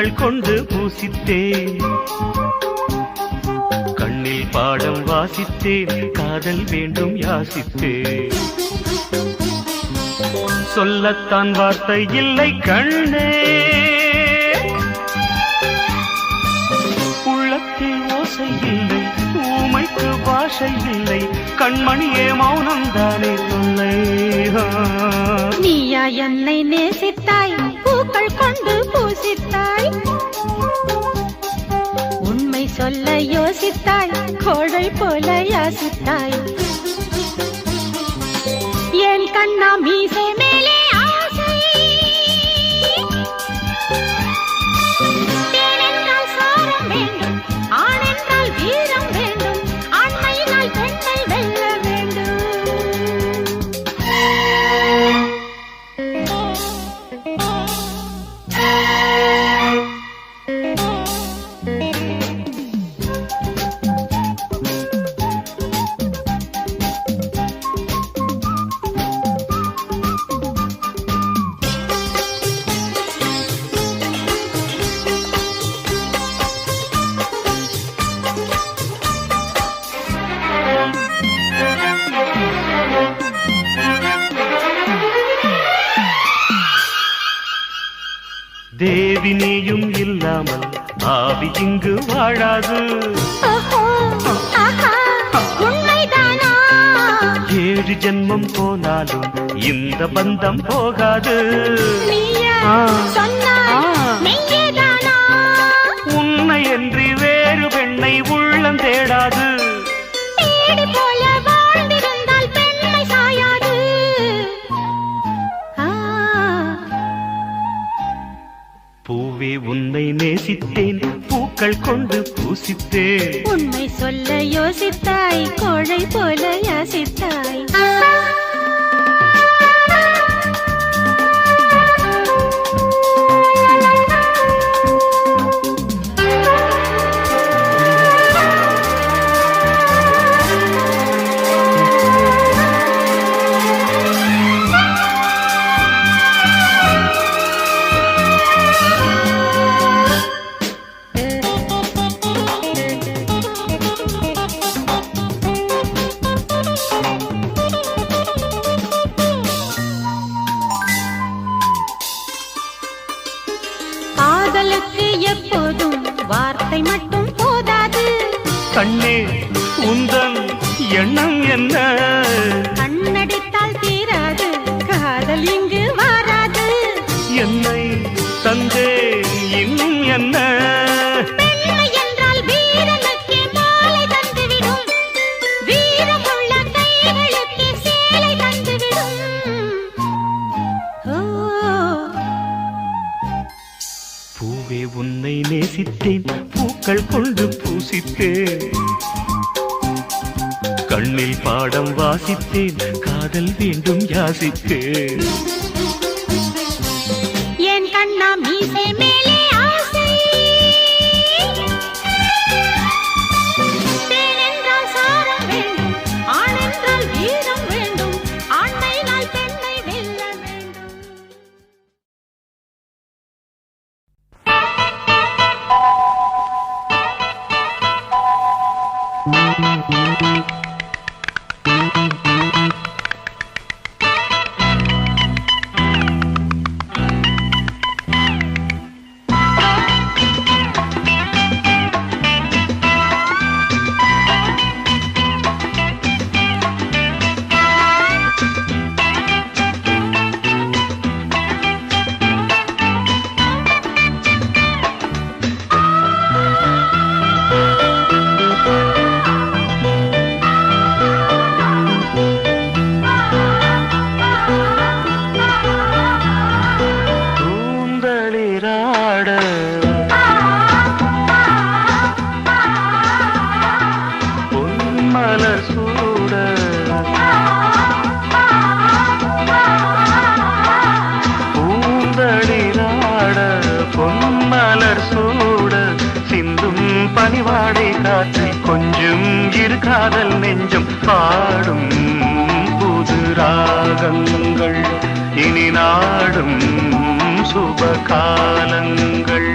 பூக்கள் கொண்டு பூசித்தேன், கண்ணில் பாடம் வாசித்தேன், காதல் வேண்டும் யாசித்தேன். சொல்லத்தான் வார்த்தை இல்லை கண்ணே, உள்ளத்தில் ஓசை இல்லை, ஊமைக்கு பாஷை இல்லை, கண்மணியே மௌனம் தானே சொல்லை. நீயா என்னை நேசித்தாய், பூக்கள் கொண்டு பூசித்தாய், உண்மை சொல்ல யோசித்தாய், கோழை போல யாசித்தாய். என் கண்ணா மீசை மேலே ஆசை, தேன் என்றால் சாரம் வேண்டும், ஆண் என்றால் வீரம் வேண்டும், ஆண்மையினால் பெண்ணை வெல்ல வேண்டும். தேவி நீயும் இல்லாமல் ஆவி இங்கு வாழாது. உண்மைதானா? 7 ஜென்மம் போனாலும் இந்த பந்தம் போகாது. நீயா சொன்னாய் மெய்யேதானா? உன்னை என்று வேறு பெண்ணை உள்ளம் தேடாது. தேடி போல வாழ்ந்திருந்தால் பெண்மை சாயாது. பூவே உன்னை நேசித்தேன், பூக்கள் கொண்டு பூசித்தேன், உண்மை சொல்ல யோசித்தாய், கோழை போல யாசித்தாய். காதலுக்கு எப்போதும் வார்த்தை மட்டும் போதாது. கண்ணே உந்தன் எண்ணம் என்ன? கண்ணடித்தால் தீராது, காதல் இங்கு வாராது. என்னை தந்தே இன்னும் என்ன? பெண்மை என்றால் வீரனுக்கே மாலை தந்துவிடும், வீரமுள்ள கைகளுக்கே சேலை தந்துவிடும். பூவே உன்னை நேசித்தேன், பூக்கள் கொண்டு பூசித்தேன், கண்ணில் பாடம் வாசித்தேன், காதல் வேண்டும் யாசித்தேன். என் கண்ணா மீசை மேலே ஆசை, தேன் என்றால் சாரம் வேண்டும், ஆண் என்றால் வீரம் வேண்டும், ஆண்மையினால் பெண்ணை வெல்ல வேண்டும். பனிவாடை காற்றில் கொஞ்சம் இரு காதல் நெஞ்சம் பாடும் புது ராகங்கள் இனி நாடும் சுப காலங்கள்.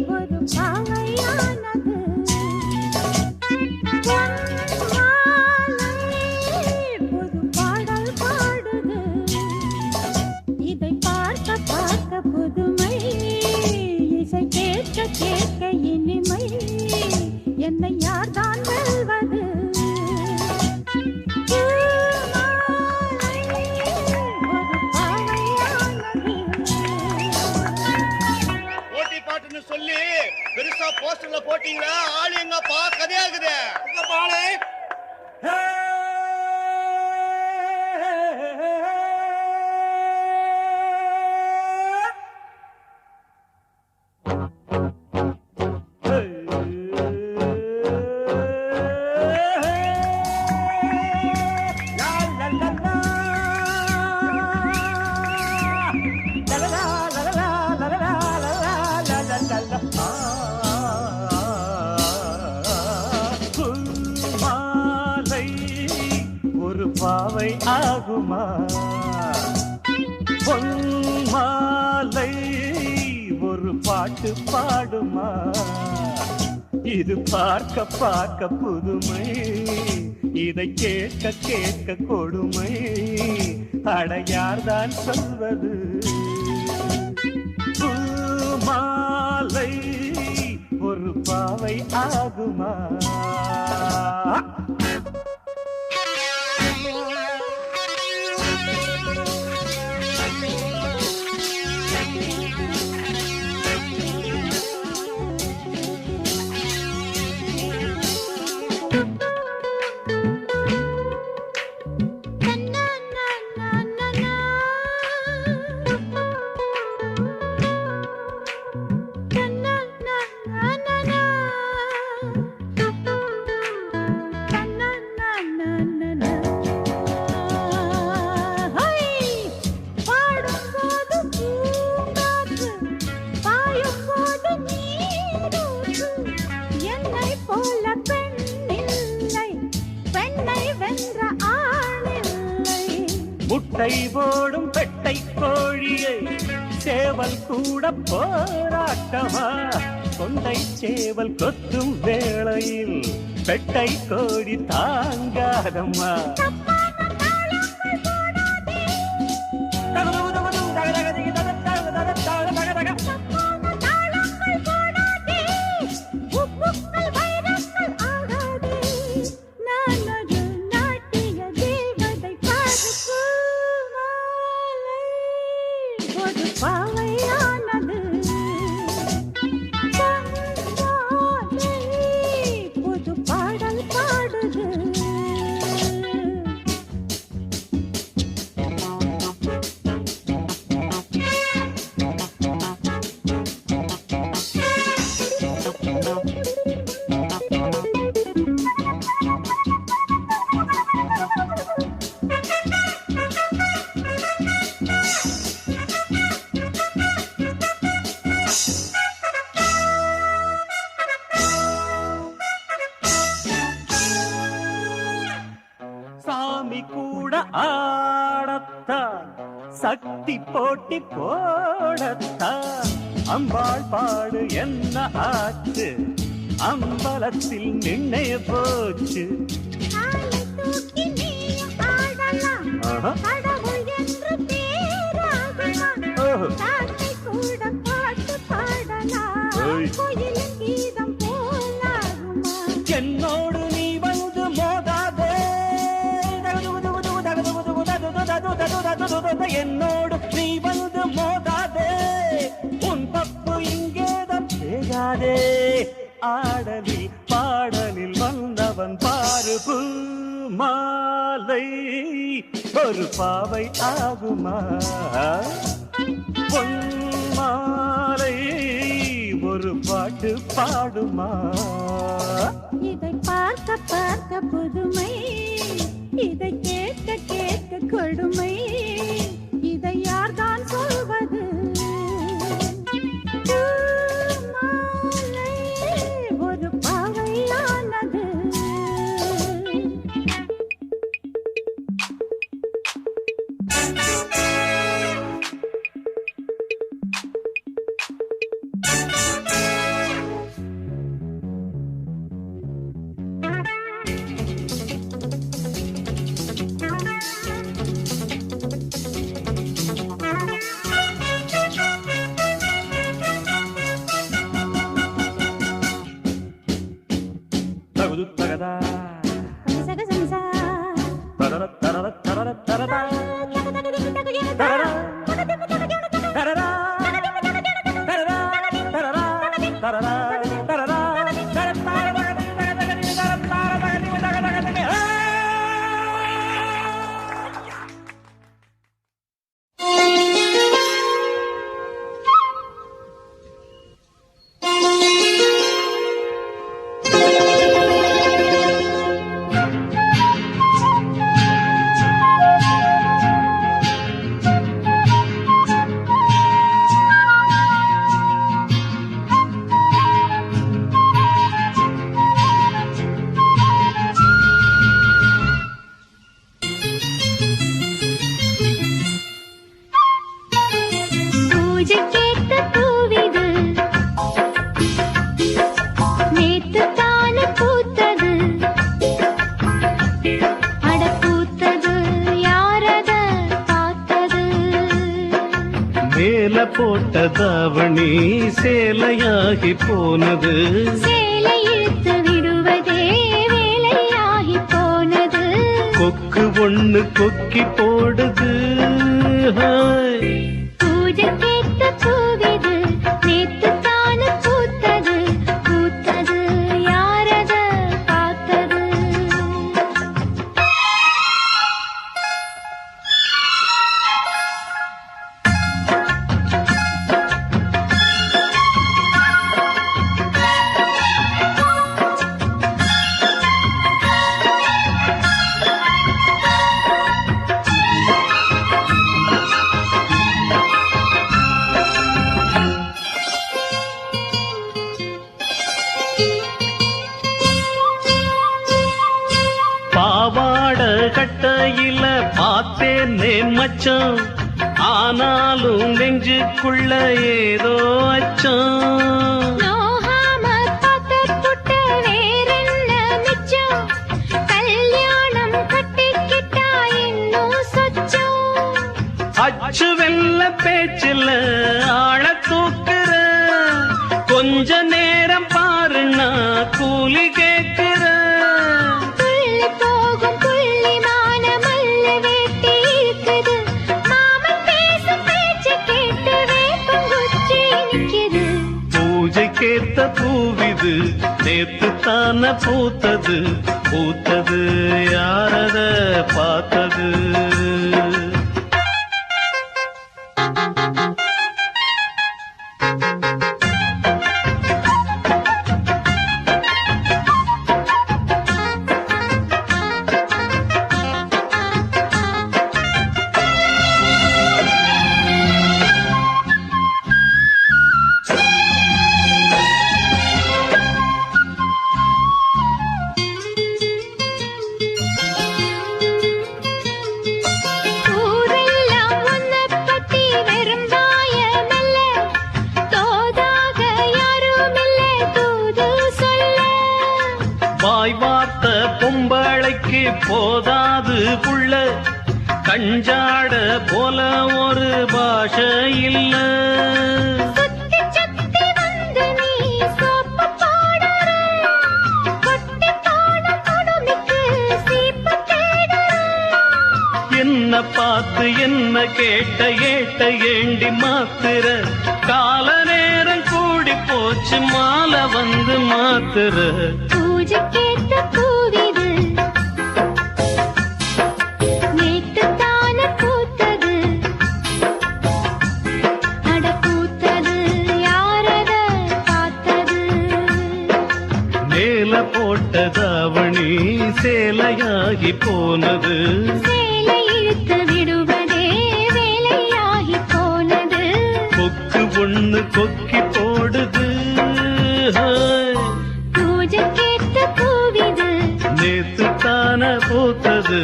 ஒரு பாவையானது புது பாடல் பாடுது இதை பார்க்க பார்க்க புதுமை இசை கேட்க கேட்க இனிமை என்னை யார்தான் வெல்வது போட்டி பாட்டுன்னு சொல்லி பெருசா போஸ்டர்ல போட்டீங்களா ஆளு எங்கப்பா கதையாகுது உங்க பாலே ஒரு பாவை ஆகுமா பொன்மாலை ஒரு பாட்டு பாடுமா இது பார்க்க பார்க்க புதுமை இதை கேட்க கேட்க கொடுமை அடையார்தான் சொல்வது பூமாலை ஒரு பாவை ஆகுமா முட்டை போடும் பெட்டை கோழியை சேவல் கூட போராட்டமா கொண்டை சேவல் கொத்தும் வேளையில் பெட்டை கோழி தாங்காதம்மா பாவையானது புது பாடல் பாடுது சாமி கூட ஆடத்தான் சக்தி போட்டி போடத்தான் அம்பாள் பாடு என்ன ஆச்சு அம்பலத்தில் நின்னே போச்சு என்னோடு நீ வந்து மோதாதே என்னோடு நீ வந்து மோதாதே உன் தப்பு இங்கேதான் செய்யாதே ஆடலில் பாடலில் வந்தவன் பாரு மாலை ஒரு பாவை ஆகுமா பொன்மாலை ஒரு பாட்டு பாடுமா இதை பார்க்க பார்க்க புதுமை இதை கேட்க கேட்க கொடுமை இதை யார்தான் சொல்வது பூமாலை ஒரு பாவையானது தகுது தகதா சக சம்சா தரர தரர தரர தரதா தரரா தரரா தரரா தரரா தரரா தரரா பூஜைக்கேத்த பூவிது நேத்து தானே பூத்தது அட பூத்தது யாரத பார்த்தது மேல போட்ட தாவணி சேலையாகி போனது சேலை இழுத்து விடுவதே வேலையாகி போனது கொக்கு ஒண்ணு கொக்கி போடுது ஹாய். பூஜைக்கேத்த பூவிது நேத்து தானே பூத்தது பூத்தது யாரத பார்த்தது பாவாட கட்டையில பார்த்தேனே மச்சான் ஆனாலும் நெஞ்சுக்குள்ள ஏதோ அச்சம் நோகாம பார்த்துப்புட்ட வேறென்ன மிச்சம் கல்யாணம் கட்டிக்கிட்டா இன்னும் சொச்சம் அச்சு வெல்ல பேச்சில் ஆழ தூக்குற கொஞ்ச நேரம் பாருன்னா கூலி கேட்கிற புள்ளி போகும் புள்ளிமான மல்ல வேட்டி இருக்குது மாமன் பேசும் பேச்சு கேட்டு வேப்பங்குச்சி நிக்குது பூஜைக்கேத்த பூவிது நேத்து தான பூத்தது பூத்தது யாரத பார்த்தது ஊரெல்லாம் உன்னைப் பத்தி வெறும் வாயமல்ல தோதாக யாருமில்ல தூது சொல்ல வாய் வார்த்த பொம்பளைக்கு போதாது புள்ள கஞ்சாட போல ஒரு பாஷை இல்ல சுத்தி சுத்தி வந்து நீ சோப்பு போடுற கொட்டி போன கொடுமைக்கு சீப்பு தேடுற என்ன பார்த்து என்ன கேட்ட ஏட்ட ஏண்டி மாத்துற கால நேரம் கூடி போச்சு மாலை வந்து மாத்துற பூஜைக்கேத்த பூவிது நேத்து தானே பூத்தது அட பூத்தது யாரத பார்த்தது மேல போட்ட தாவணி சேலையாகி போனது சேலை இழுத்து விடுவதே வேலையாகி போனது கொக்கு ஒண்ணு கொக்கி போடுது ஹாய். பூஜைக்கேத்த பூவிது நேத்து தான பூத்தது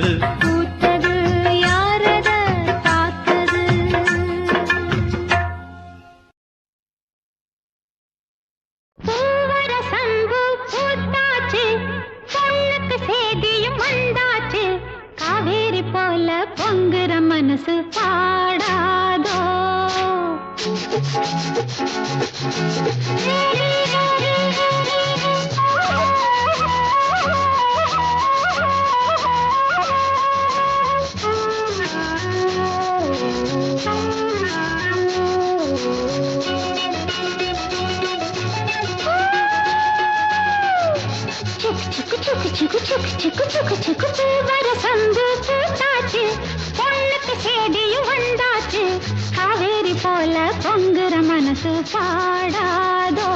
பொங்குற மனசு பாடாதோ வரசந்து பூத்தாச்சு பொண்ணுக்கு சேதியும் வந்தாச்சு காவேரி போல பொங்குற மனசு பாடாதோ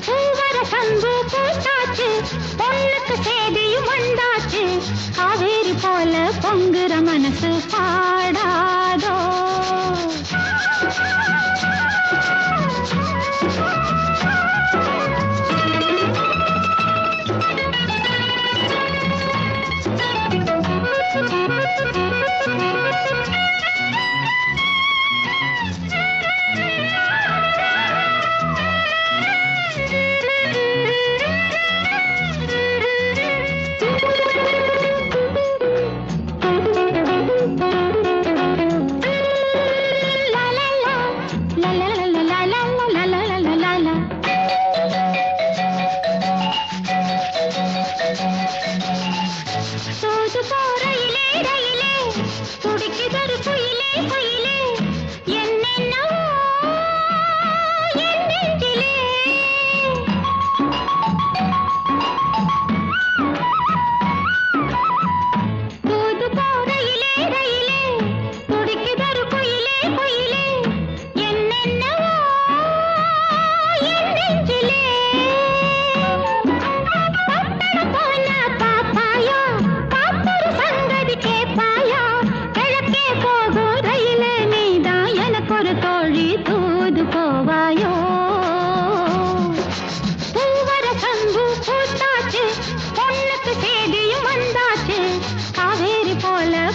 பூவரசந்து பூத்தாச்சு பொண்ணுக்கு சேதியும் வந்தாச்சு காவேரி போல பொங்குற மனசு பாடாதோ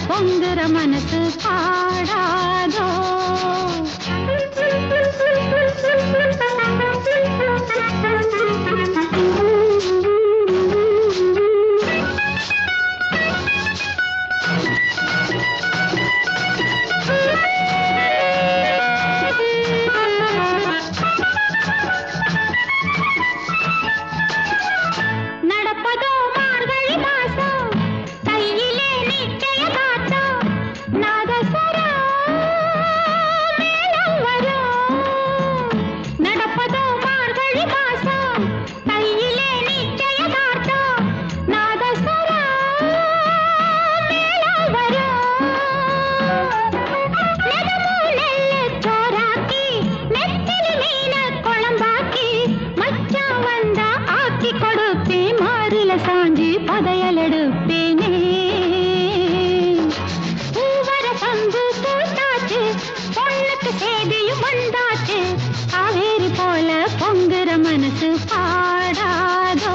பொங்குற மனசு பாடாதோ நடப்பதோ மார்கழி மாசம் கையிலே நிச்சய காத்தம் நாதஸ்வரம் மேளம் வரும் நடப்பதோ மார்கழி மாசம் கையிலே நிச்சய காத்தம் நாதஸ்வரம் மேளம் வரும் நெதமோ நெல்லு சோறாக்கி நெத்திலி மீன குழம்பாக்கி மச்சான் வந்தா ஆக்கி கொடுப்பே மாறுல சாஞ்சி பதையல் எடுப்பேனே பூவர சம்பு பூத்தாச்சு பொண்ணுக்கு சேதியும் வந்தாச்சு காவேரி போல பொங்குற மனசு பாடாதோ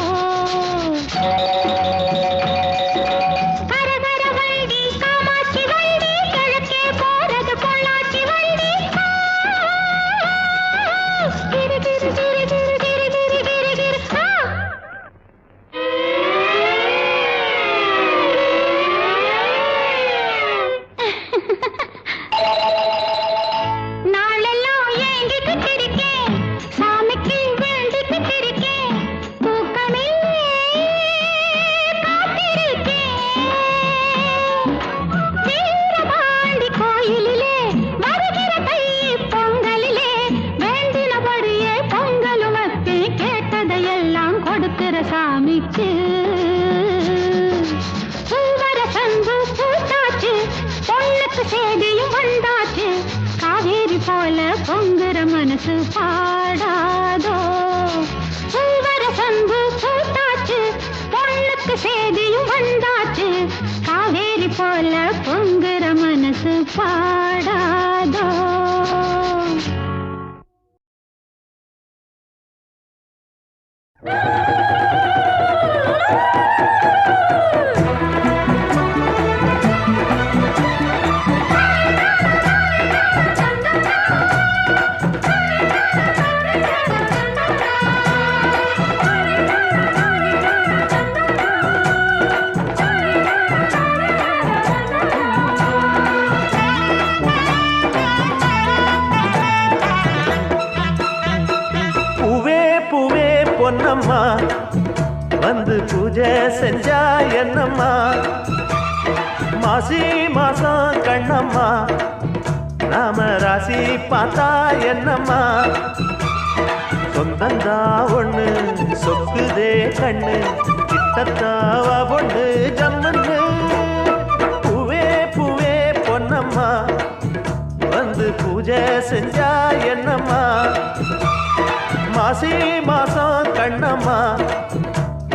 கரகர வண்டி காமாட்சி வண்டி கிழக்கே போறது பொள்ளாச்சி வண்டி கிரு கிரு கிரு கிரு கிரு கிரு கிரு கிரு நாளெல்லாம் ஏங்கிக்கிட்டு இருக்கேன் சாமிக்கு வேண்டிக்கிட்டு இருக்கேன் தூக்கமில்லே காத்திருக்கேன் வீரபாண்டி கோயிலிலே வருகிற தை பொங்கலிலே வேண்டினபடியே பொங்கலும் வைப்பேன் கேட்டதையெல்லாம் கொடுக்கிற சாமிக்கு பூவர சந்து பூத்தாச்சு பொண்ணுக்கு சேதியும் வந்தாச்சு காவேரி போல பொங்குற மனசு பாடாதோ பூவர சந்து பூத்தாச்சு பொண்ணுக்கு சேதியும் வந்தாச்சு காவேரி போல பொங்குற மனசு பாடாதோ பொன்னம்மா வந்து பூஜை செஞ்சா என்னம்மா மாசி மாசம் கண்ணம்மா நாம ராசி பார்த்தா என்னம்மா சொந்தந்தா ஒண்ணு சொக்குதே கண்ணு கிட்டத்தாவா பொண்ணு ஜம்மண்ணு பூவே பூவே பொன்னம்மா வந்து பூஜை செஞ்சா என்னம்மா மாசி மாசம் கண்ணம்மா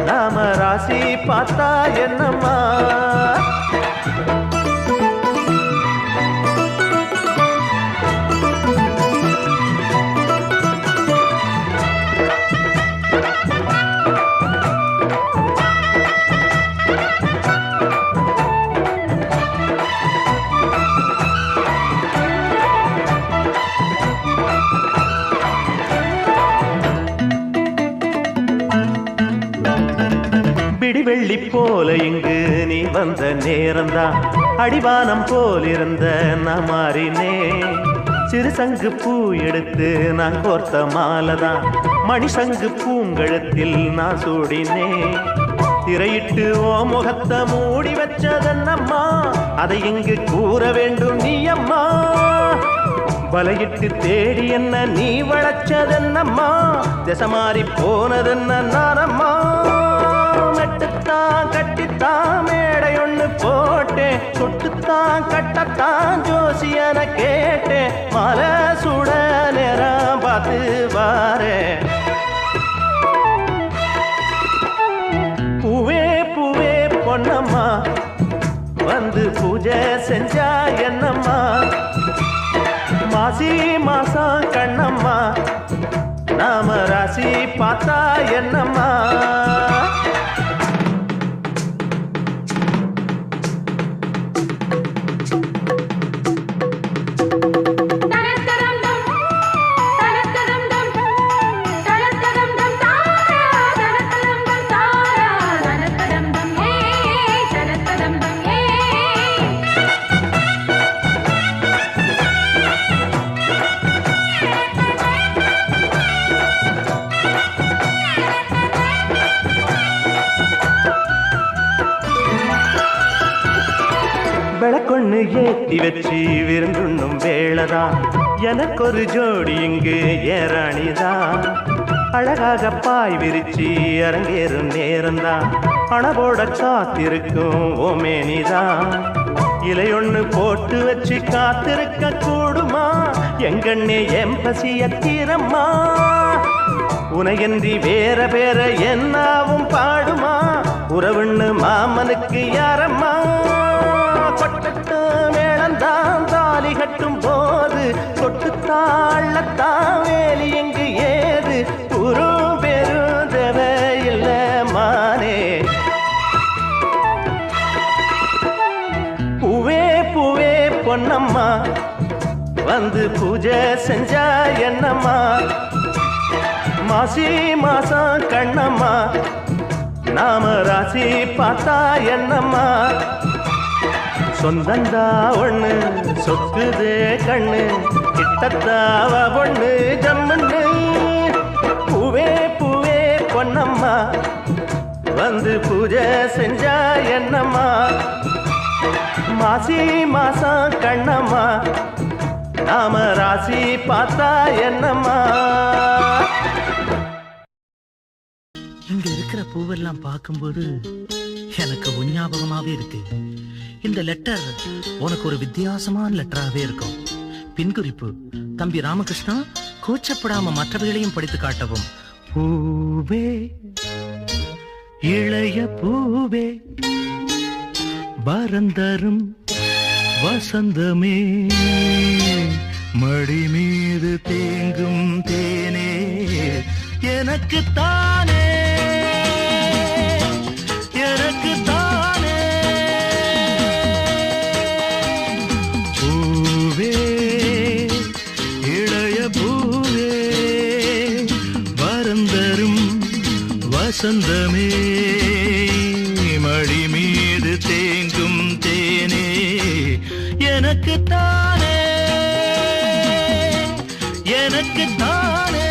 நாம ராசி பார்த்தா என்னம்மா பிடிவெள்ளி போல இங்கு நீ வந்த நேரம்தான் அடிவானம் போலிருந்த நான் மாறினே சிறு சங்கு பூ எடுத்து நான் கோர்த்த மாலைதான் மணிசங்கு பூங்கழுத்தில் நான் சூடினே திரையிட்டு ஓ முகத்தை மூடி வச்சதன்னம்மா அதை இங்கு கூற வேண்டும் நீ அம்மா வலையிட்டு தேடி என்ன நீ வளச்சதன்னம்மா திசை மாறி போனதென்ன நானம்மா மெட்டுத்தான் கட்டித்தான் மேடை ஒண்ணு போட்டேன் சொட்டுத்தான் கட்டத்தான் ஜோசியன கேட்டேன் மலை சுட நேரம் பார்த்து வாரே பூவே பூவே பொன்னம்மா வந்து பூஜை செஞ்சா என்னம்மா மாசி மாசம் கண்ணம்மா நாம ராசி பார்த்தா என்னம்மா விளக்கொண்ணு ஏத்தி வச்சு விருந்துண்ணும் வேளைதான் எனக்கு ஒரு ஜோடி இங்கு ஏராணிதான் அழகாக பாய் விரிச்சு அரங்கேறும் நேரம்தான் அணவோட காத்திருக்கும் ஓமேனிதான் இலையொண்ணு போட்டு வச்சு காத்திருக்க கூடுமா எங்கண்ணே என் பசிய தீரம்மா உனையன்றி வேற வேற என்னாவும் பாடுமா உறவுன்னு மாமனுக்கு யாரம்மா கொட்டட்டு மேளந்தான் தாலி கட்டும் போது தொட்டுத்தாள்ளத்தான் வேலி எங்கு ஏது குரு பெரும் தேவையில்ல மானே பூவே பூவே பொன்னம்மா வந்து பூஜை செஞ்சா என்னம்மா மாசி மாசம் கண்ணம்மா நாம ராசி பார்த்தா என்னம்மா சொந்தந்தா ஒண்ணு சொக்குதே கண்ணு கிட்டத்தாவ பொண்ணு ஜம்மண்ணு பூவே பூவே பொன்னம்மா வந்து பூஜை செஞ்சா என்னம்மா மாசி மாசம் கண்ணம்மா நாம ராசி பார்த்தா என்னம்மா இங்க இருக்கிற பூவெல்லாம் பார்க்கும்போது எனக்கு உன் ஞாபகமாவே இருக்கு. இந்த லெட்டர் உனக்கு ஒரு வித்தியாசமான லெட்டராகவே இருக்கும். பின்குறிப்பு: தம்பி ராமகிருஷ்ணா, கூச்சப்படாம மற்றவைகளையும் படித்து காட்டவும். பூவே, இளைய பூவே, பரந்தரும் வசந்தமே, மடி மீது தேங்கும் தேனே, எனக்கு தானே, எனக்கு தானே. பூவே, இளைய பூவே, பரந்தரும் வசந்தமே, மடி மீது தேங்கும் தேனே, எனக்கு தானே, எனக்கு தானே.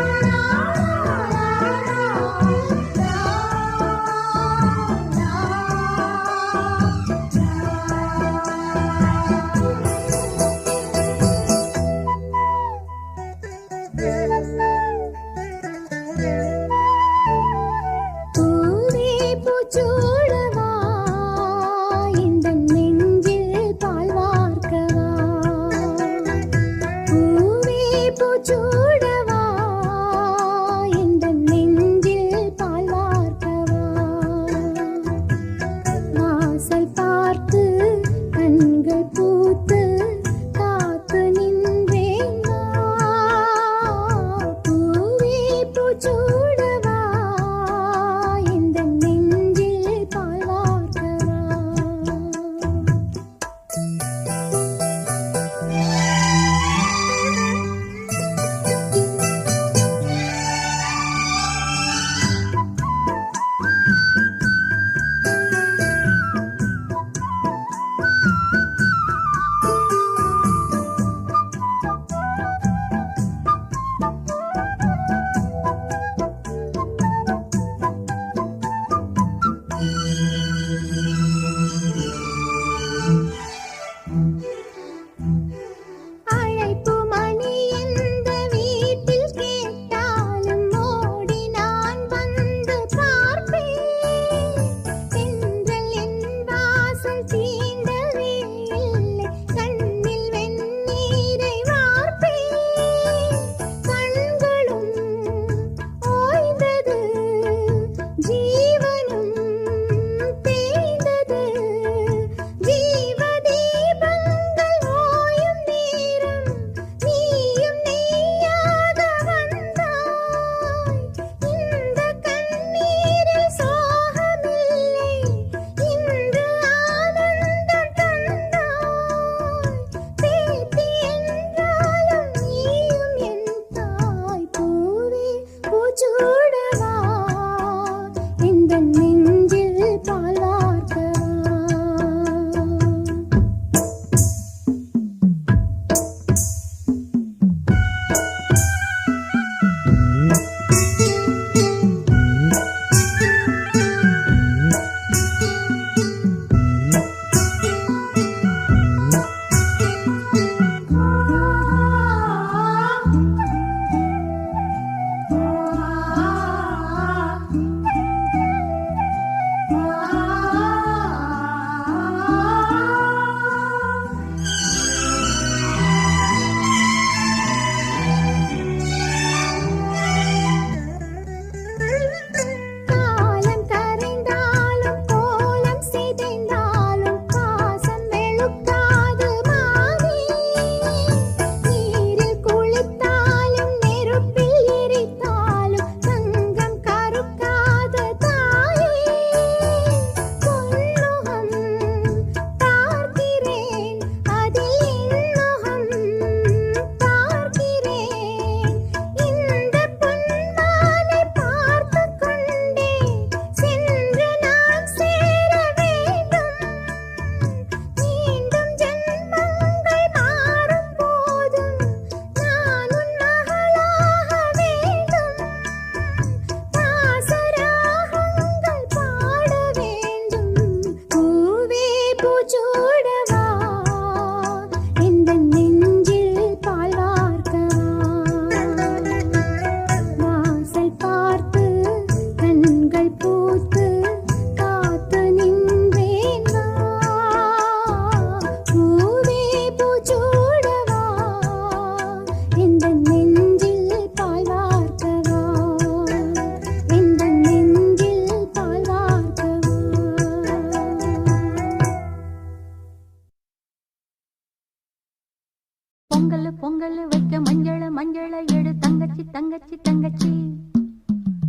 பொங்கல் பொங்கல் வைக்க மஞ்சள மஞ்சள எடு தங்கச்சி தங்கச்சி தங்கச்சி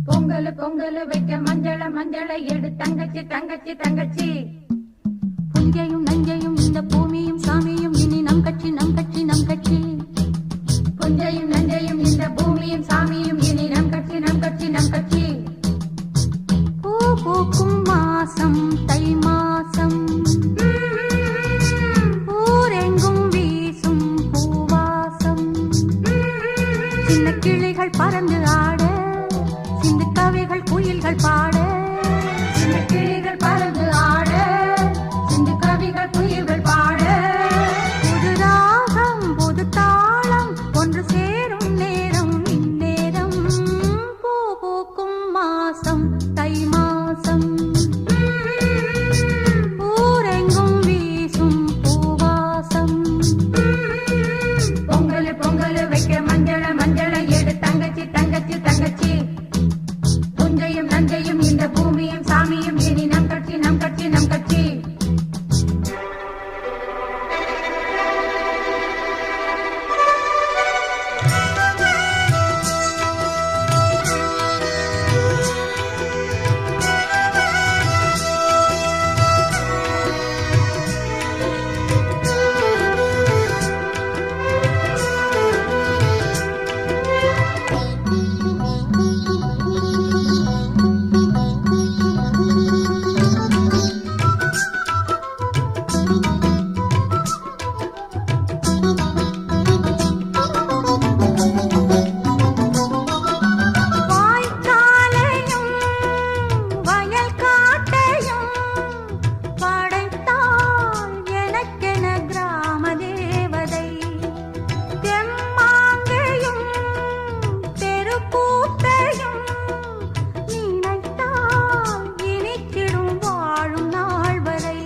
பொங்கல் பொங்கல் வைக்க மஞ்சள மஞ்சள எடு தங்கச்சி தங்கச்சி தங்கச்சி புஞ்சையும் நஞ்சையும் இந்த பூமியும் சாமியும் இனி நம் கட்சி நம் கட்சி நம் கட்சி புஞ்சையும் நஞ்சையும் இந்த பூமியும் சாமியும் இனி நம் கட்சி நம் கட்சி நம் கட்சி பூ பூக்கும் மாசம் தை மாசம் ஊரெங்கும் வீசும் பூவாசம் சின்ன கிளிகள் பறந்து ஆட சிந்து கவிகள் குயில்கள் பாட சின்ன கிளிகள் பறந்து ஆட சிந்து கவிகள் குயில்கள் பாட புது ராகம் புது தாளம் ஒன்று சேரும் நேரம் இந்நேரம் பூ பூக்கும் மாசம் தை மாசம் ஊரெங்கும் வீசும் பூவாசம் பொங்கல் பொங்கல் வைக்க மஞ்சள மஞ்சள எடு தங்கச்சி தங்கச்சி தங்கச்சி புஞ்சையும் நஞ்சையும் இந்த பூமியும் சாமியும் இனி நம் கட்சி நம் கட்சி நம் கட்சி வாய்க்காலையும் வயல் காட்டையும் படைத்தாள் எனக்கென கிராம தேவதை தெம்மாங்கையும் தெருக்கூத்தையும் நினைத்தால் இனித்திடும் வாழும் நாள் வரை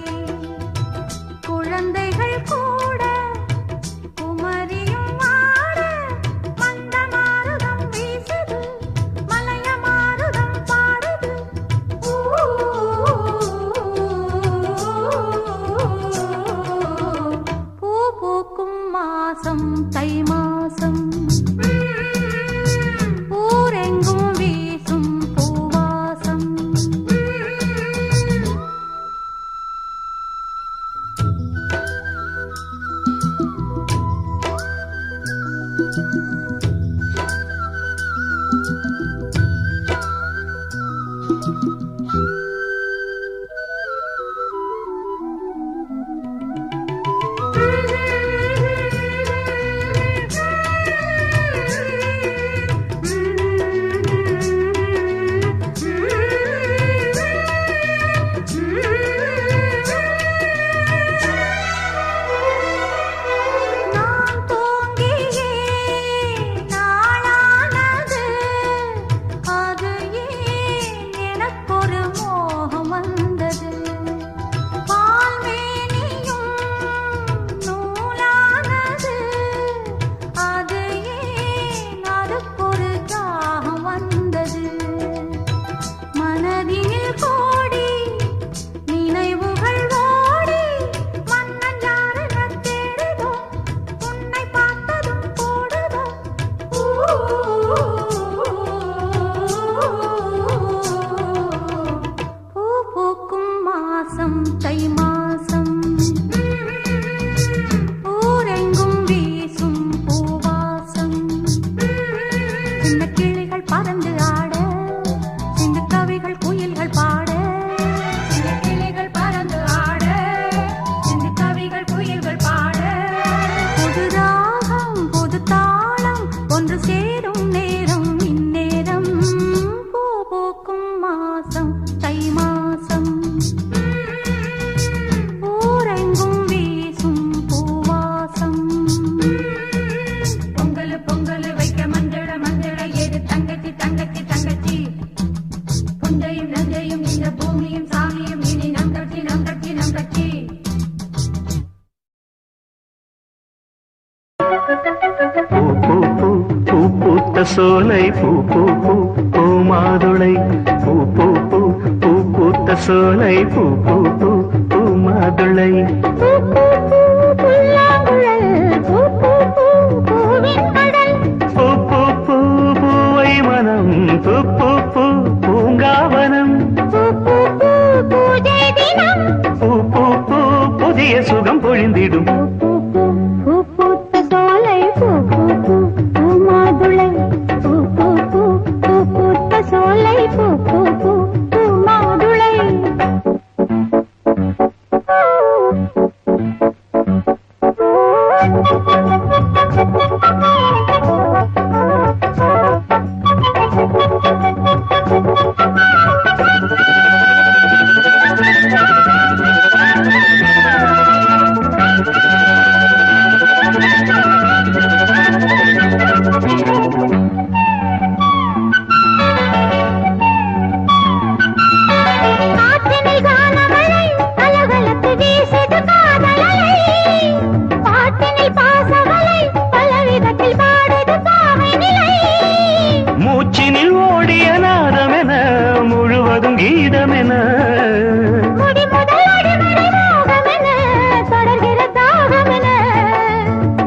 குழந்தைகள் கூட குமரியும் ஆட மந்த மாருதம் வீசுது மலைய மாருதம் பாடுது பூ பூக்கும் மாசம் தை மாசம் ஊரெங்கும் வீசும் பூவாசம் நான் தூங்கியே நாளானது அது ஏன் எனக்கொரு மோகம் வந்தது பால்மேனியும் நூலானது அது ஏன் அதுக்கொரு தாகம் வந்தது மனதினில் கோடி நினைவுகள் ஓடி மன்னன் யாரென தேடுதோ உன்னை பார்த்ததும் போடுதோ பூ பூக்கும் மாசம் தை மாசம் ஊரெங்கும் வீசும் பூவாசம் சின்ன கிளிகள் பறந்து ஆட சிந்து கவிகள் குயில்கள் பாட சின்ன கிளிகள் பறந்து ஆட சிந்து கவிகள் குயில்கள் பாட புது ராகம் புது தாளம் ஒன்று சேரும் நேரம் இந்நேரம் பூ பூக்கும் மாசம் தை மாசம் ஊரெங்கும் வீசும் பூவாசம் பொங்கல் பொங்கல் வைக்க மஞ்சள மஞ்சள எடு தங்கச்சி தங்கச்சி தங்கச்சி புஞ்சையும் நஞ்சையும் இந்த பூமியும் சாமியும் இனி நம் கட்சி நம் கட்சி நம் கட்சி பூ பூ பூ பூ பூத்த சோலை பூ பூ பூ பூ மாதுளை பூ பூ பூ பூ பூத்த சோலை பூ பூ பூ பூ மாதுளை பூ பூ பூ புல்லாங்குழல் பூ பூ பூ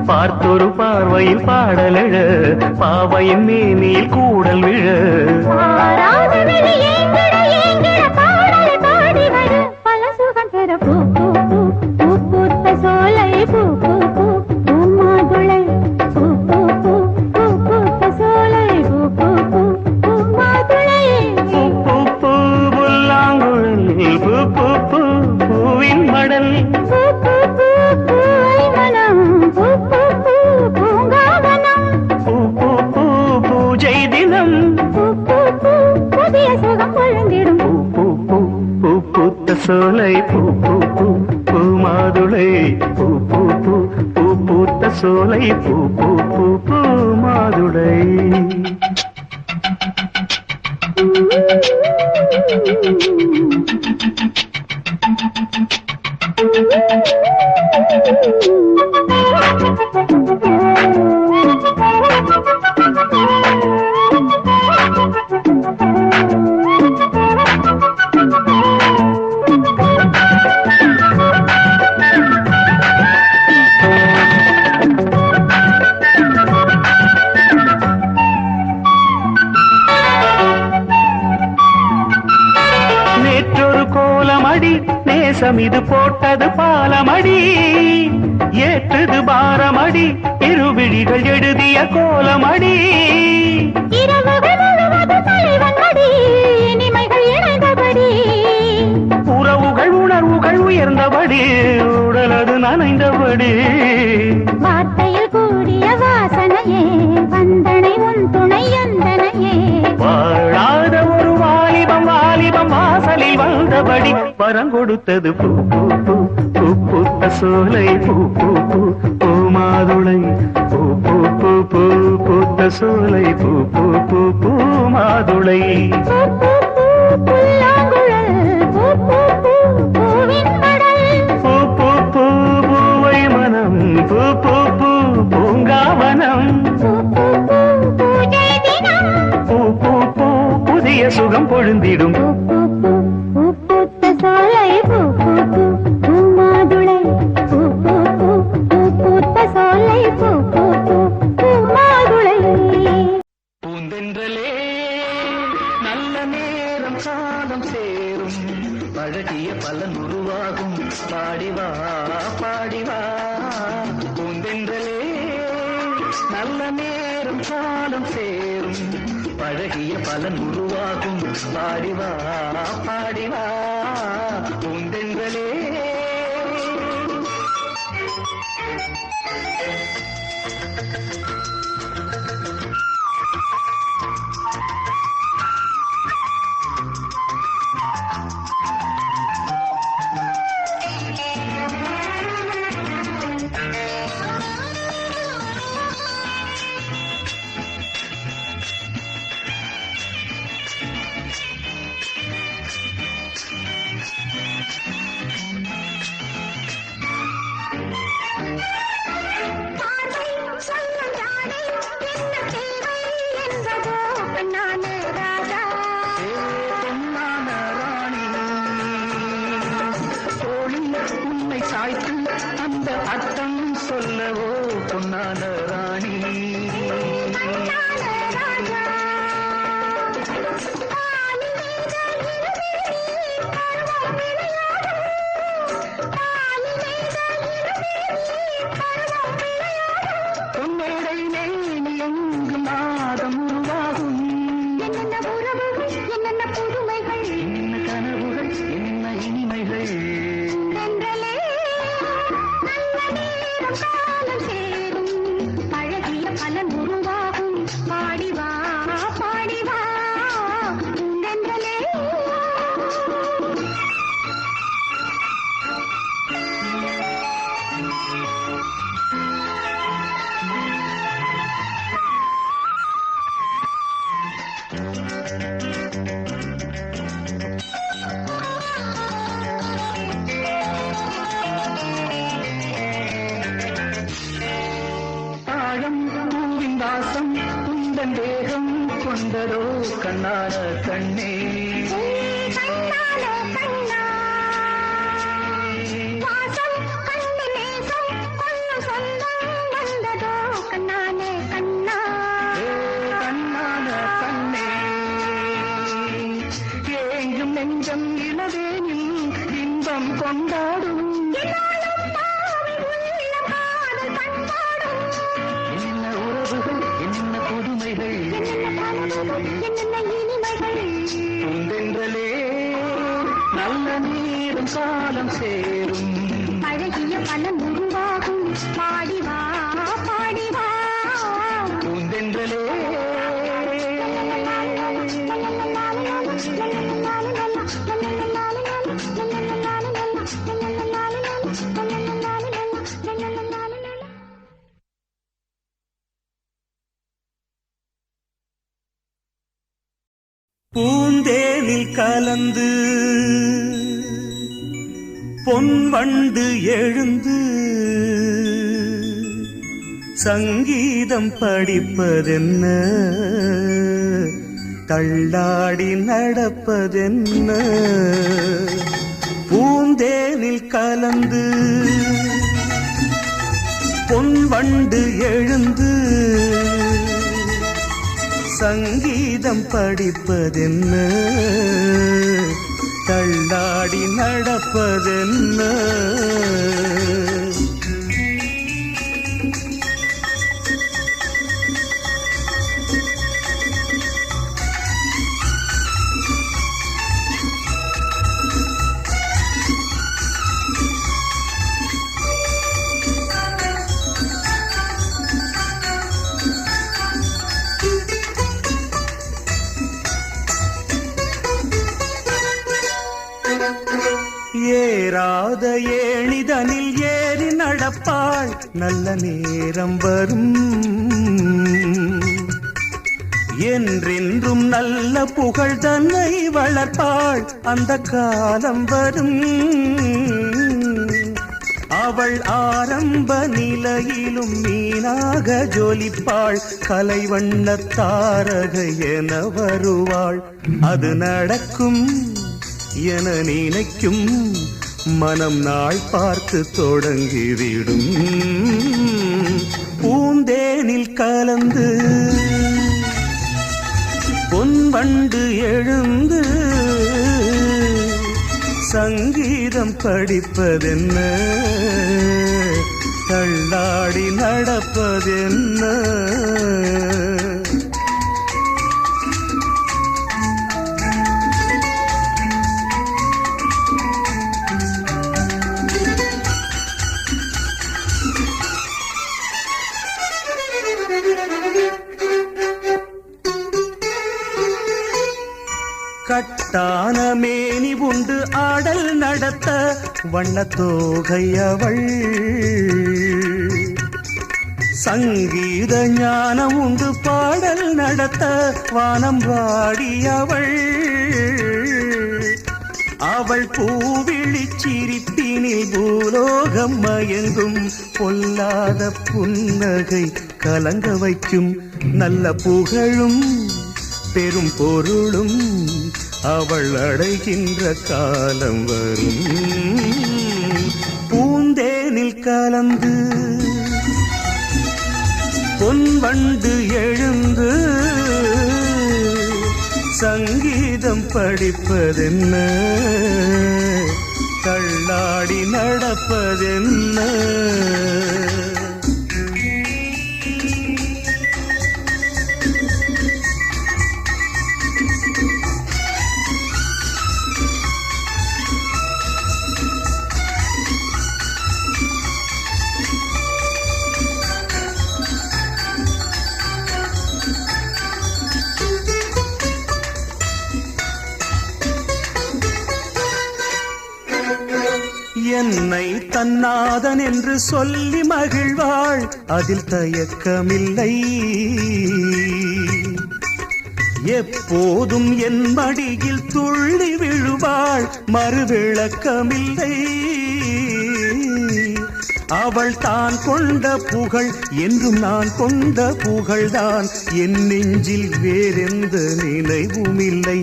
பார்த்தொரு பார்வையில் பாடலழ பாவையின் மேனியில் கூடல் விழ பல சுகம் பெற பூ பூ பூ பூ பூத்த சோலை பூ பூ பூ பூ மாதுளை பூ பூ பூ பூ பூத்த சோலை பூ பூ பூ பூ மாதுளை பூ பூ பூ புல்லாங்குழல் பூ பூ பூ பூவின் மடல் பூ பூ பூ பூவை மனம் பூ பூ பூ பூங்காவனம் பூ பூ பூ பூஜை தினம் பூ பூ பூ புதிய சுகம் பொழுந்திடும் பூ பூ பூ பூ பூத்த சோலை பூ பூ பூ பூ மாதுளை பூ பூ பூ பூ பூத்த சோலை பூ பூ பூ பூ மாதுளை நேற்றொரு கோலமடி நேசம் இது போட்டது பாலமடி ஏற்றது பாரமடி இருவிழிகள் எழுதிய கோலமடி இரவுகள் முழுவதும் தலைவன் மடி இனிமைகள் இணைந்தபடி உறவுகள் உணர்வுகள் உயர்ந்தபடி உடலது நனைந்தபடி வார்த்தையில் கூடிய வாசனையே வந்தனை உன் துணை எந்தனையே வாழாத ஒரு வாலிபம் வாலிபம் வாசலில் வந்தபடி பரங்கொடுத்தது பூ பூ பூ பூ பூத்த சோலை பூ பூ பூ பூ மாதுளை பூ பூ பூ பூ பூத்த சோலை பூ பூ பூ பூ மாதுளை பூ பூ பூ புல்லாங்குழல் பூ பூ பூ பூவின் மடல் பூ பூ பூ பூவை மனம் பூ பூ பூ பூங்காவனம் பூ பூ பூ பூஜை தினம் பூ பூ பூ புதிய சுகம் பொழுந்திடும் பூ பூ பூ பூ பூத்த சோலை பூ பூ பூ பூ மாதுளை பூ பூ பூ பூ பூத்த சோலை பூ பூ பூ பூ மாதுளை பூந்தென்றலே நல்ல நேரம் காலம் சேரும் பழகிய பலன் உருவாகும் பாடிவா பாடிவா பூந்தென்றலே நல்ல நேரம் காலம் சேரும் பழகிய பலன் உருவாகும் பாடிவா பாடிவா பூந்தென்றலே உன்னை சாய்த்து அந்த அர்த்தம் சொல்லவோ பொன்னான ராணி பொன்னேடை நேனி எங்கு நாதம் உருவாகும் என்னென்ன உறவுகள் என்னென்ன புதுமைகள் என்ன கனவுகள் என்ன இனிமைகள் தென்றலே நல்ல நேரம் காலம் சேரும் பலன் உருவாகும் பாடிவா பாடிவா உண்டென்றலே வாசம் உந்தன் தேகம் கொண்டதோ கண்ணான கண்ணே கண்ணான கண்ணா வாசம் கண்ணு நேசம் கொள்ளு சொந்தம் வந்ததோ கண்ணானே கண்ணா கண்ணான கண்ணே ஏங்கும் நெஞ்சம் இளவேனில் இன்பம் கொண்டாடும் உண்டென்றலே நல்ல நேரம் காலம் சேரும் அழகிய பலன் உருவாகும் பாடிவா பாடிவா உண்டென்றலே பூந்தேனில் கலந்து பொன்வண்டு எழுந்து சங்கீதம் படிப்பதென்ன தள்ளாடி நடப்பதென்ன பூந்தேனில் கலந்து பொன்வண்டு எழுந்து சங்கீதம் படிப்பதென்ன தள்ளாடி நடப்பதென்ன ஏறாத ஏணிதனில் ஏறி நடப்பாள் நல்ல நேரம் வரும் என்றென்றும் நல்ல புகழ் தன்னை வளர்ப்பாள் அந்த காலம் வரும் அவள் ஆரம்ப நிலையிலும் மீனாக ஜொலிப்பாள் கலைவண்ண தாரகை என வருவாள் அது நடக்கும் என நினைக்கும் மனம் நாள் பார்த்து தொடங்கிவிடும் பூந்தேனில் கலந்து பொன்வண்டு எழுந்து சங்கீதம் படிப்பதென்ன தள்ளாடி நடப்பதென்ன கட்டான மேனி உண்டு ஆடல் நடத்த வண்ணத்தோகை அவள் சங்கீத ஞானம் உண்டு பாடல் நடத்த வானம் வாடியவள் அவள் பூவிழி சிரிப்பினில் பூலோகம் மயங்கும் பொல்லாத புன்னகை கலங்க வைக்கும் நல்ல புகழும் பெரும் பொருளும் அவள் அடைகின்ற காலம் வரும் பூந்தேனில் கலந்து பொன்வண்டு எழுந்து சங்கீதம் படிப்பதென்ன தள்ளாடி நடப்பதென்ன தன்னாதன் என்று சொல்லி மகிழ்வாள், அதில் தயக்கமில்லை. எப்போதும் என் மடியில் துள்ளி விழுவாள், மறுவிளக்கமில்லை. அவள் தான் கொண்ட புகழ் என்றும் நான் கொண்ட புகழ்தான், என் நெஞ்சில் வேறெந்த நினைவும் இல்லை.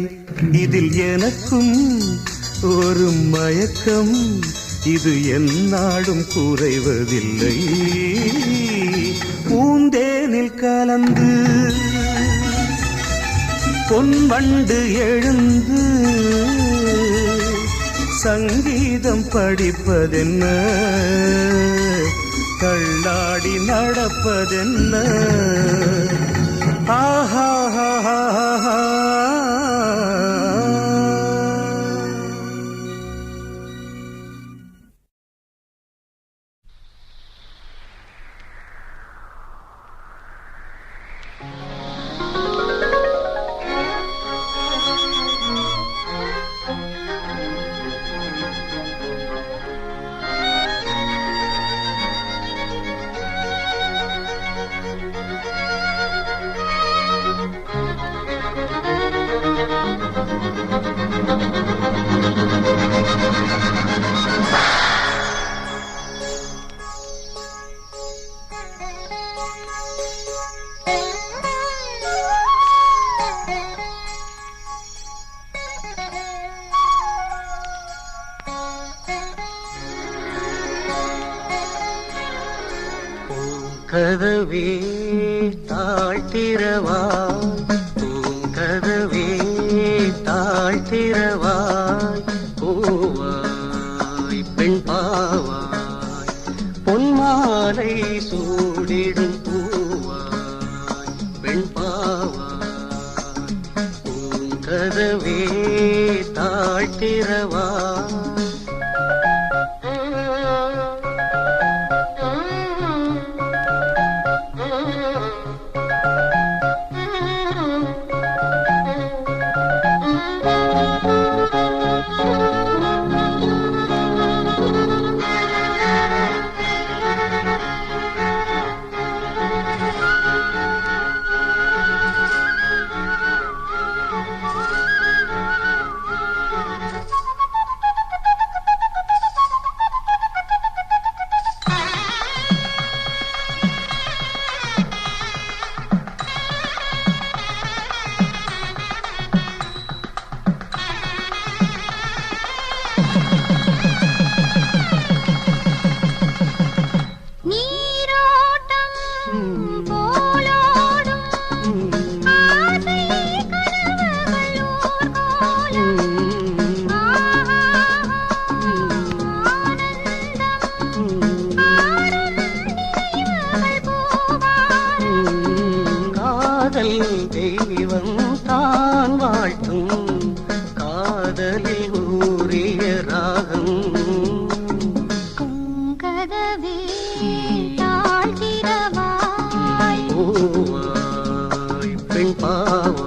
இதில் எனக்கும் ஒரு மயக்கம், இது எந்நாடும் குறைவதில்லை. பூந்தேனில் கலந்து பொன்வண்டு எழுந்து சங்கீதம் படிப்பதென்ன, தள்ளாடி நடப்பதென்ன. ஆஹா கதவே தாழ்த்திரவாய், பூங்கதவே தாழ்த்திரவாய், பூவாய் பெண் பாவாய், பொன்மாலை சூடிடும் பூவாய் பெண் பாவாய், பூங்கதவே தாழ்த்திரவாய். தெய்வம் தான் வாழ்த்தும் காதலில் ஊறிய ராகம். பூங்கதவே தாழ்த்திரவாய், பூவாய் பெண் பாவாய்.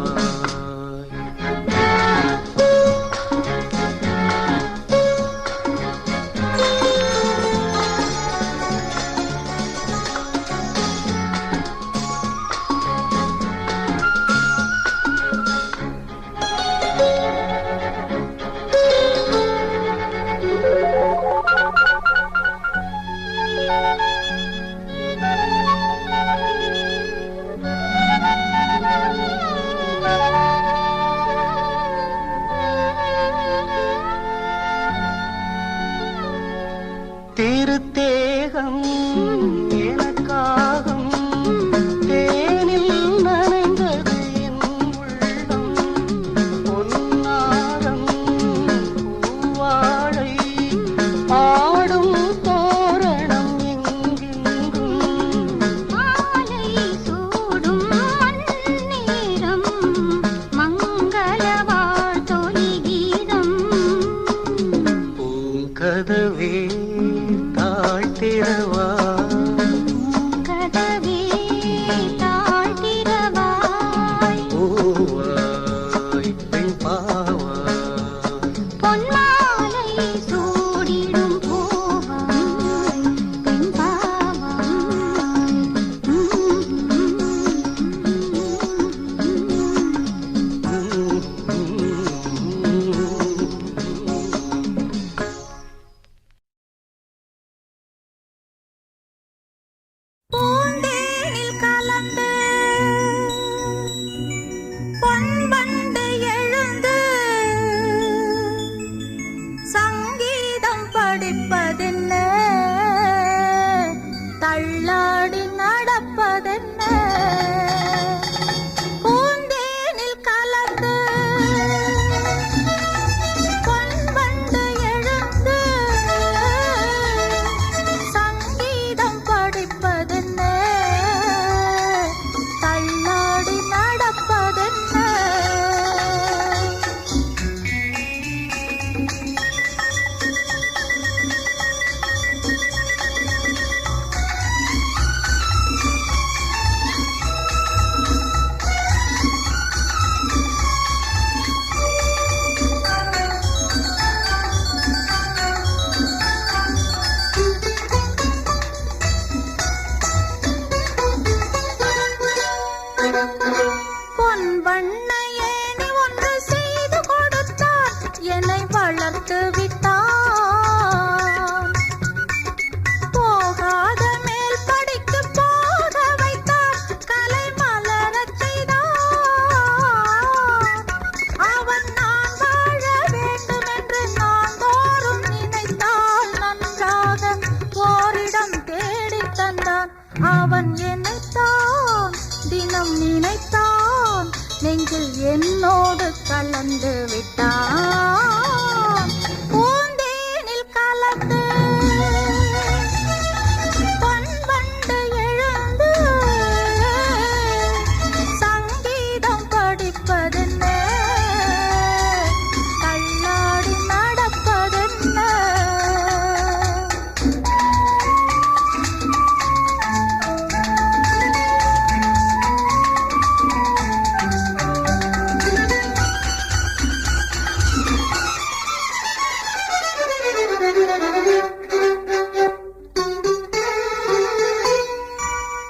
நெஞ்சில் என்னோடு கலந்து விட்டான் பூந்தேனில் கலந்து பொன்வண்டு எழுந்து சங்கீதம் படிப்பதென்ன தள்ளாடி நடப்பதென்ன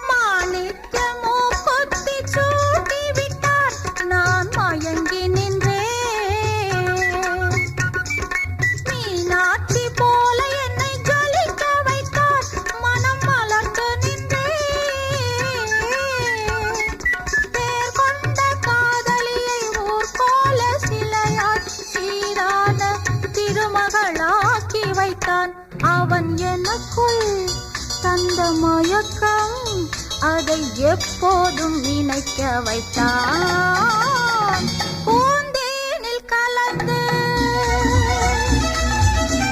மாணிக்கமோ கொத்தி சூட்டி விட்டார் நான் மயங்கி நின்றேன் மீனாட்சி போல என்னை ஜொலிக்க வைத்தார் மனம் மலர்ந்து நின்றேன் பேர் கொண்ட காதலியை ஊர்கோல சிலையால் சீரான திருமகளாக்கி வைத்தான் அவன் எனக்குள் தந்த மயக்கம் அதை எப்போதும் நினைக்க வைத்தான் பூந்தேனில் கலந்து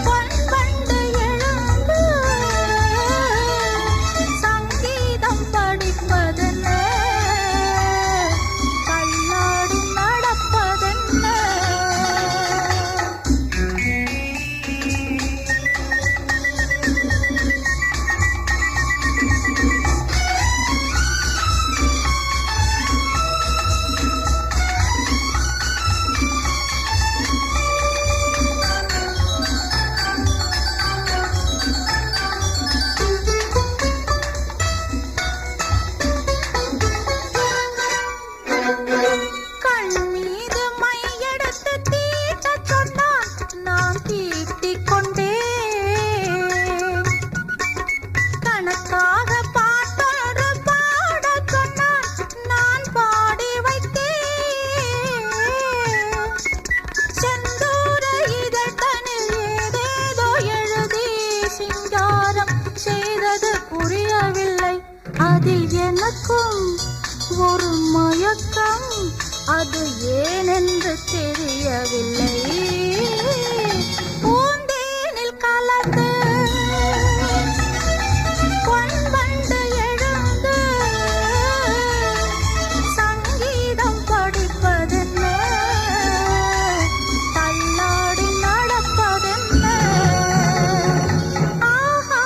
பொன்வண்டு எழுந்து சங்கீதம் படிப்பதென்ன தள்ளாடி நடப்பதென்ன கண் மீது மையெடுத்து தீட்டச் சொன்னான் நான் தீட்டிக் கொண்டேன் கணக்காக பாட்டொன்று பாடச் சொன்னான் நான் பாடி வைத்தேன் செந்தூர இதழ்தனில் ஏதேதோ எழுதி சிங்காரம் செய்தது புரியவில்லை அதில் எனக்கும் ஒரு மயக்கம் அது ஏனென்று தெரியவில்லை பூந்தேனில் கலந்து பொன்வண்டு எழுந்து சங்கீதம் படிப்பதென்ன தள்ளாடி நடப்பதென்ன ஆஹா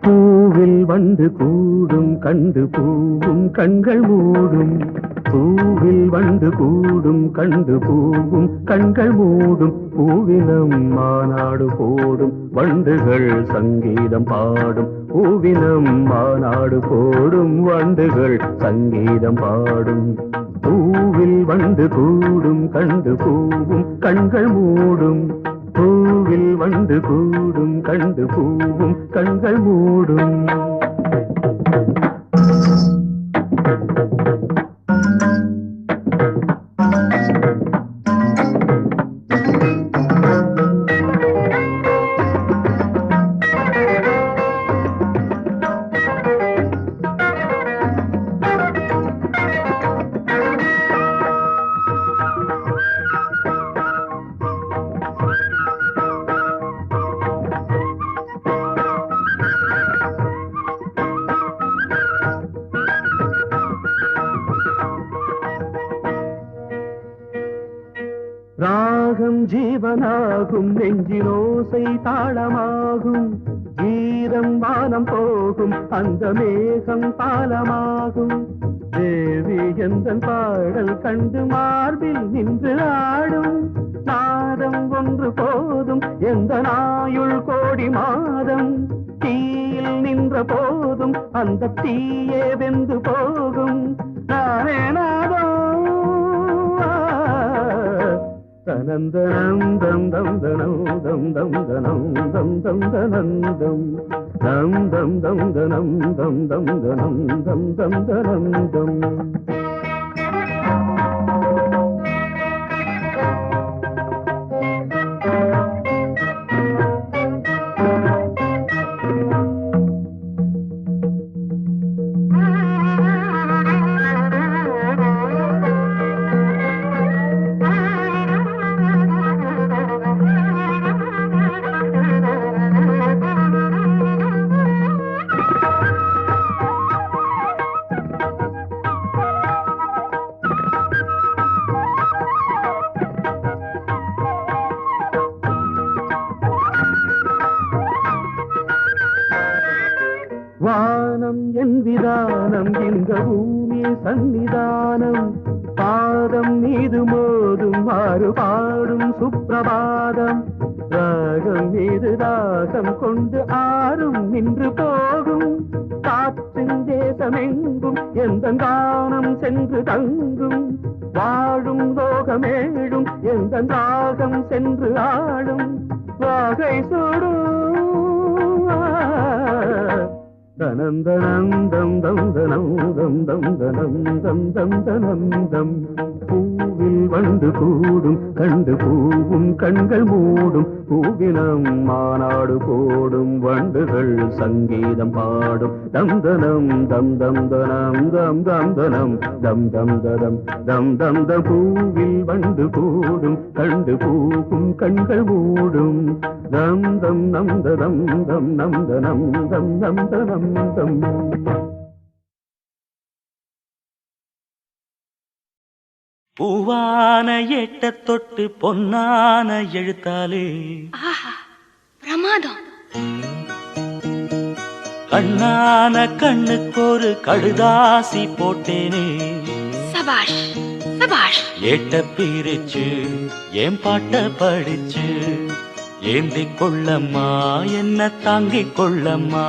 பூவில் வந்து கூடும் கண்டு பூவும் கண்கள் மூடும் பூவில் வந்து கூடும் கண்டு பூவும் கண்கள் மூடும் பூவினம் மாநாடு போடும் வண்டுகள் சங்கீதம் பாடும் பூவினம் மாநாடு போடும் வண்டுகள் சங்கீதம் பாடும் பூவில் வந்து கூடும் கண்டு பூவும் கண்கள் மூடும் பூவில் வந்து கூடும் கண்டு பூவும் கண்கள் மூடும் ஜீவனாகும் நெஞ்சினோசை தாளமாகும் ஈரம் வானம் போகும் அந்த மேகம் பாலமாகும் தேவி எந்தன் பாடல் கண்டு மார்பில் நின்று ஆடும் நாதம் ஒன்று போதும் எந்த நாயுள் கோடி மாதம் தீயில் நின்ற போதும் அந்த தீயே வெந்து போகும் நானே நாதம் தனந்தனம் தம் தம் தனம் தம் தம் தனம் தம் தம் தனந்தம் தம் தம் தம் தனம் தம் தம் தனம் தம் தம் தனந்தம் வானம் என் விதானம் இந்த பூமி சன்னிதானம் பாதம் மீது மோதும் மாறு பாடும் சுப்பிரபாதம் ராகம் மீது தாகம் கொண்டு ஆறும் நின்று போகும் காற்றின் தேசமெங்கும் எந்த கானம் சென்று தங்கும் வாழும் லோகமேடும் எந்த ராகம் சென்று ஆடும் வாகை சூடும் தனந்தனந்தம் தம் தனம் தம் தம் தனம் தம் தம் தனந்தம் பூவில் வண்டு கூடும் கண்டு பூவும் கண்கள் மூடும் பூவினம் மாநாடு போடும் வண்டுகள் சங்கீதம் பாடும் தம் தனம் தம் தம் தனம் தம் தம் தனம் தம் தம் ததம் தம் தம் த பூவில் வண்டு கூடும் கண்டு பூவும் கண்கள் மூடும் தம் தம் நம் தம் தம் நம் தனம் தம் நம் தனம் தம் பூவான எட்ட தொட்டு பொன்னான எழுத்தாலே பிரமாதம் கண்ணான கண்ணுக்கொரு கடுதாசி போட்டேனே சபாஷ் சபாஷ் ஏட்ட பிரிச்சு ஏன் பாட்ட படிச்சு ஏந்திக் கொள்ளம்மா என்ன தாங்கிக் கொள்ளம்மா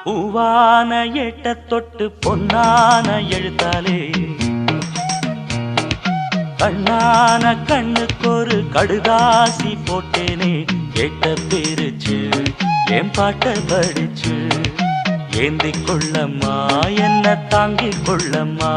பூவான எட்ட தொட்டு பொன்னான எழுத்தாலே கண்ணான கண்ணுக்கொரு கடுதாசி போட்டேனே கேட்ட பிரிச்சு என் பாட்ட படிச்சு ஏந்திக் கொள்ளம்மா என்ன தாங்கிக் கொள்ளம்மா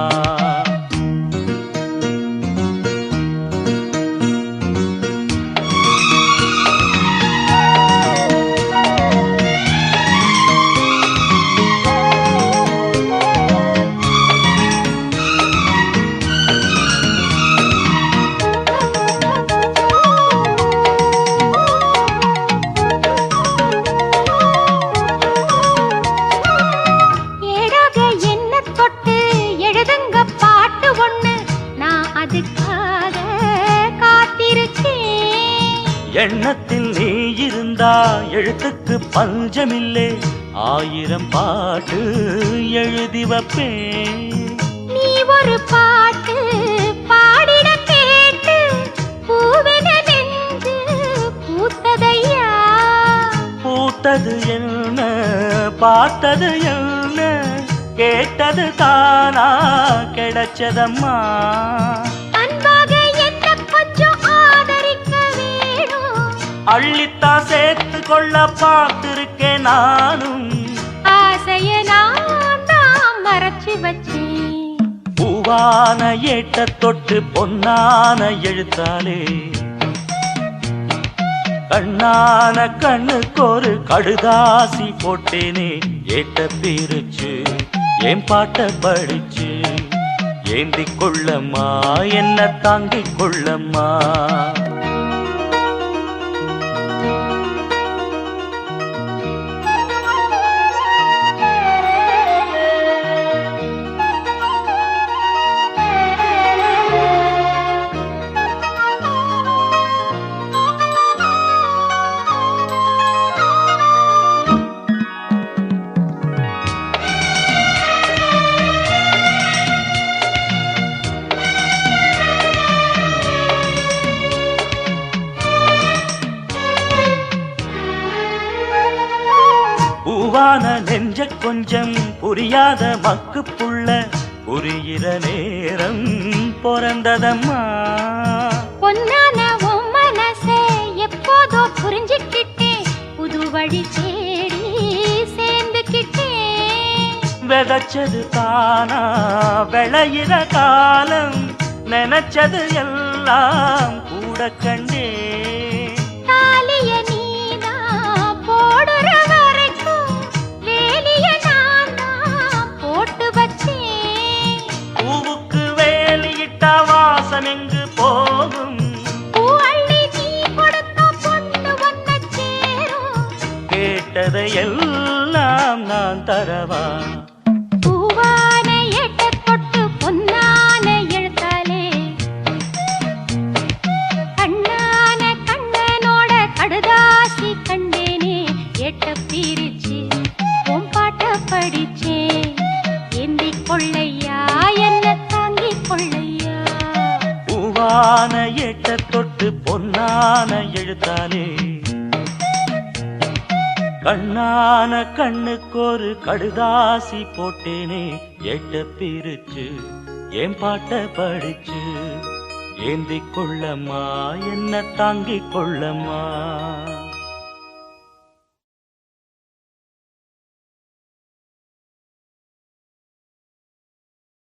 எண்ணத்தில் நீ இருந்தா எழுத்துக்கு பஞ்சமில்லை 1000 பாட்டு எழுதி வைப்பேன் நீ ஒரு பாட்டு பாடிட கேட்டு பூவென நெஞ்சு பூத்ததையா பூத்தது என்ன பார்த்தது என்ன கேட்டது தானா கிடைச்சதம்மா அள்ளித்தா சேர்த்து கொள்ள பார்த்திருக்கேன் நானும் ஆசைய நான் தான் மறைச்சு வச்சேன் பூவான ஏட்ட தொட்டு பொன்னான எழுத்தாலே கண்ணான கண்ணுக்கொரு கடுதாசி போட்டேனே ஏட்ட பிரிச்சு என் பாட்ட படிச்சு ஏந்திக் கொள்ளம்மா என்ன தாங்கிக் கொள்ளம்மா பூவான நெஞ்ச கொஞ்சம் புரியாத மக்கு புள்ள புரிகிற நேரம் பிறந்ததம்மா. பொன்னான உன் மனசே எப்போதோ புரிஞ்சுக்கிட்டேன், புது வழி தேடி சேர்ந்துக்கிட்டேன். விதைச்சது தானா விளையிற காலம், நினைச்சது எல்லாம் கூட கண்டே. தாலிய நீனா போடுற வரைக்கும் வேலிய நான் தான் போட்டு வச்சேன். பூவுக்கு வேலியிட்ட வாசம் எங்கு போகும், பூ அள்ளி நீ கொடுத்த பொண்ணு ஒன்ன சேரும். கேட்டதை எல்லாம் நான் தரவா. பூவான எட்ட தொட்டு பொன்னான எழுத்தாலே, கண்ணான கண்ணனோட கடுதாசி கண்டேனே. எட்ட பிரிச்சு உன் பாட்ட படிச்சேன், ஏந்தி கொள்ளையா என்ன தாங்கி கொள்ளையா. பூவான எட்ட தொட்டு பொன்னான எழுத்தாலே, கண்ணான கண்ணுக்கொரு கடுதாசி போட்டேனே. எட்ட பிரிச்சு என் பாட்ட படிச்சு ஏந்தி கொள்ளம்மா என்ன தாங்கிக் கொள்ளம்மா.